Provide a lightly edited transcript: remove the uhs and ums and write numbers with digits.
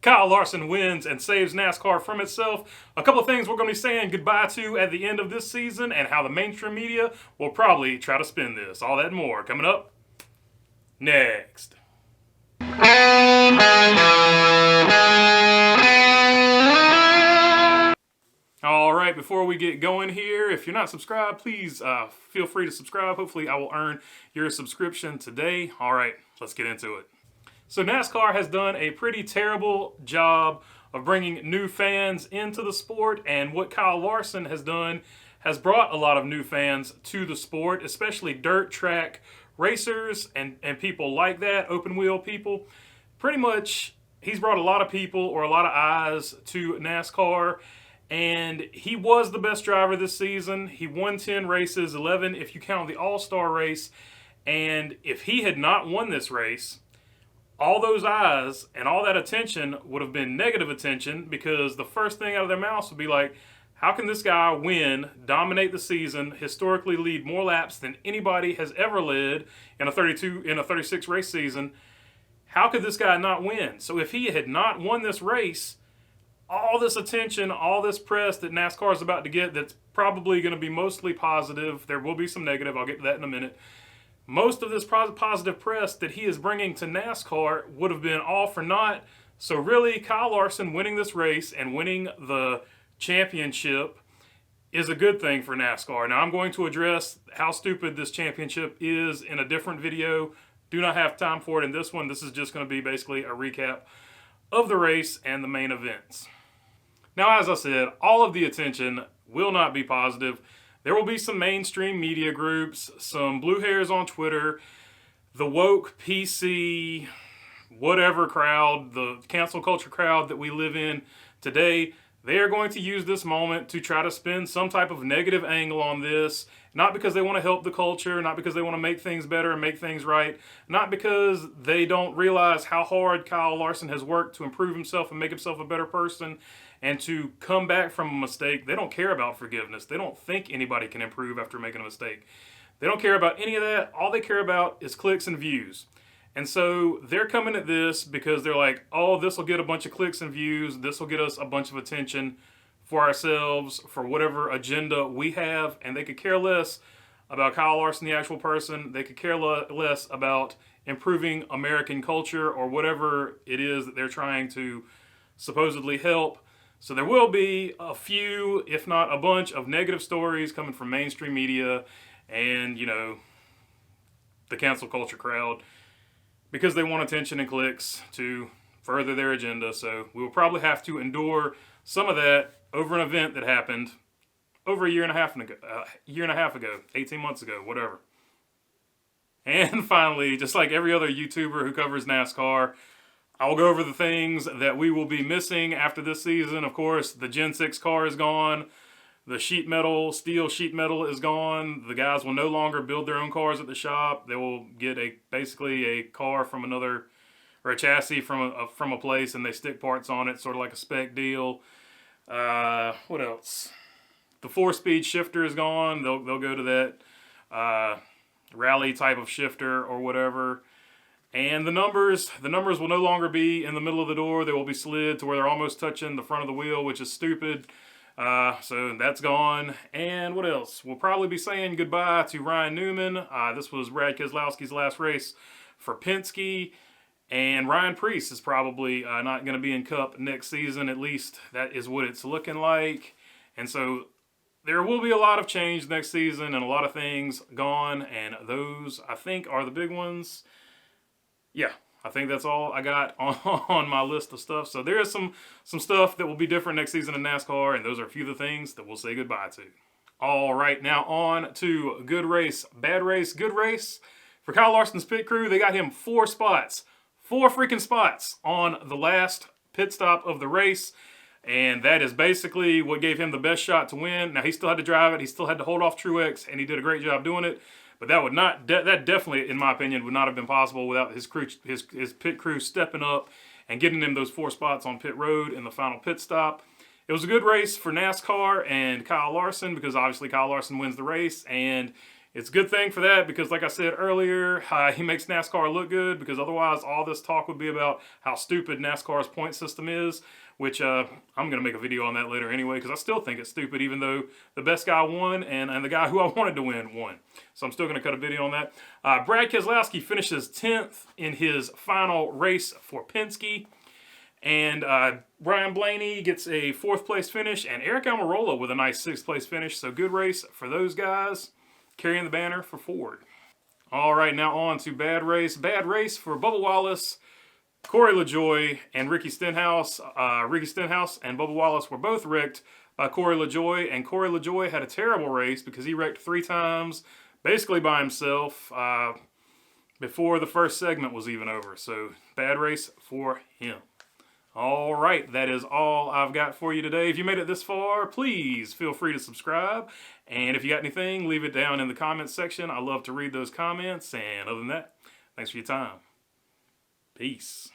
Kyle Larson wins and saves NASCAR from itself. A couple of things we're going to be saying goodbye to at the end of this season, and how the mainstream media will probably try to spin this. All that and more coming up next. All right, before we get going here, if you're not subscribed, please feel free to subscribe. Hopefully I will earn your subscription today. All right, let's get into it. So NASCAR has done a pretty terrible job of bringing new fans into the sport, and what Kyle Larson has done has brought a lot of new fans to the sport, especially dirt track racers and people like that, open wheel people. Pretty much, he's brought a lot of people or a lot of eyes to NASCAR, and he was the best driver this season. He won 10 races, 11 if you count the All-Star race, and if he had not won this race, all those eyes and all that attention would have been negative attention, because the first thing out of their mouths would be like, how can this guy win, dominate the season, historically lead more laps than anybody has ever led in a 36 race season? How could this guy not win? So if he had not won this race, all this attention, all this press that NASCAR is about to get, that's probably going to be mostly positive. There will be some negative. I'll get to that in a minute. Most of this positive press that he is bringing to NASCAR would have been all for naught. So really, Kyle Larson winning this race and winning the championship is a good thing for NASCAR. Now, I'm going to address how stupid this championship is in a different video. Do not have time for it in this one. This is just going to be basically a recap of the race and the main events. Now, as I said, all of the attention will not be positive. There will be some mainstream media groups, some blue hairs on Twitter, the woke PC, whatever crowd, the cancel culture crowd that we live in today. They are going to use this moment to try to spin some type of negative angle on this, not because they want to help the culture, not because they want to make things better and make things right, not because they don't realize how hard Kyle Larson has worked to improve himself and make himself a better person and to come back from a mistake. They don't care about forgiveness. They don't think anybody can improve after making a mistake. They don't care about any of that. All they care about is clicks and views. And so they're coming at this because they're like, oh, this will get a bunch of clicks and views. This will get us a bunch of attention for ourselves, for whatever agenda we have. And they could care less about Kyle Larson, the actual person. They could care less about improving American culture or whatever it is that they're trying to supposedly help. So there will be a few, if not a bunch, of negative stories coming from mainstream media and, the cancel culture crowd, because they want attention and clicks to further their agenda. So we will probably have to endure some of that over an event that happened over a year and a half ago, 18 months ago, whatever. And finally, just like every other YouTuber who covers NASCAR, I will go over the things that we will be missing after this season. Of course, the Gen 6 car is gone. The steel sheet metal is gone. The guys will no longer build their own cars at the shop. They will get basically a car from another, or a chassis from a place, and they stick parts on it, sort of like a spec deal. What else? The 4-speed shifter is gone. They'll go to that rally type of shifter or whatever. And the numbers will no longer be in the middle of the door. They will be slid to where they're almost touching the front of the wheel, which is stupid. So that's gone. And what else? We'll probably be saying goodbye to Ryan Newman. This was Brad Keselowski's last race for Penske. And Ryan Preece is probably not going to be in Cup next season. At least that is what it's looking like. And so there will be a lot of change next season and a lot of things gone. And those, I think, are the big ones. Yeah, I think that's all I got on my list of stuff. So there is some stuff that will be different next season in NASCAR, and those are a few of the things that we'll say goodbye to. All right, now on to good race, bad race, good race. For Kyle Larson's pit crew, they got him 4 freaking spots on the last pit stop of the race, and that is basically what gave him the best shot to win. Now, he still had to drive it. He still had to hold off Truex, and he did a great job doing it. But that definitely, in my opinion, would not have been possible without his pit crew stepping up and getting him those 4 spots on pit road in the final pit stop. It was a good race for NASCAR and Kyle Larson, because obviously Kyle Larson wins the race, and it's a good thing for that because, like I said earlier, he makes NASCAR look good, because otherwise all this talk would be about how stupid NASCAR's point system is, which I'm going to make a video on that later anyway, because I still think it's stupid, even though the best guy won and the guy who I wanted to win won. So I'm still going to cut a video on that. Brad Keselowski finishes 10th in his final race for Penske. And Brian Blaney gets a 4th place finish, and Eric Almirola with a nice 6th place finish. So good race for those guys, carrying the banner for Ford. All right, now on to bad race. Bad race for Bubba Wallace, Corey LaJoie, and Ricky Stenhouse. Ricky Stenhouse and Bubba Wallace were both wrecked by Corey LaJoie, and Corey LaJoie had a terrible race because he wrecked 3 times, basically by himself, before the first segment was even over. So bad race for him. All right, that is all I've got for you today. If you made it this far, please feel free to subscribe. And if you got anything, leave it down in the comments section. I love to read those comments. And other than that, thanks for your time. Peace.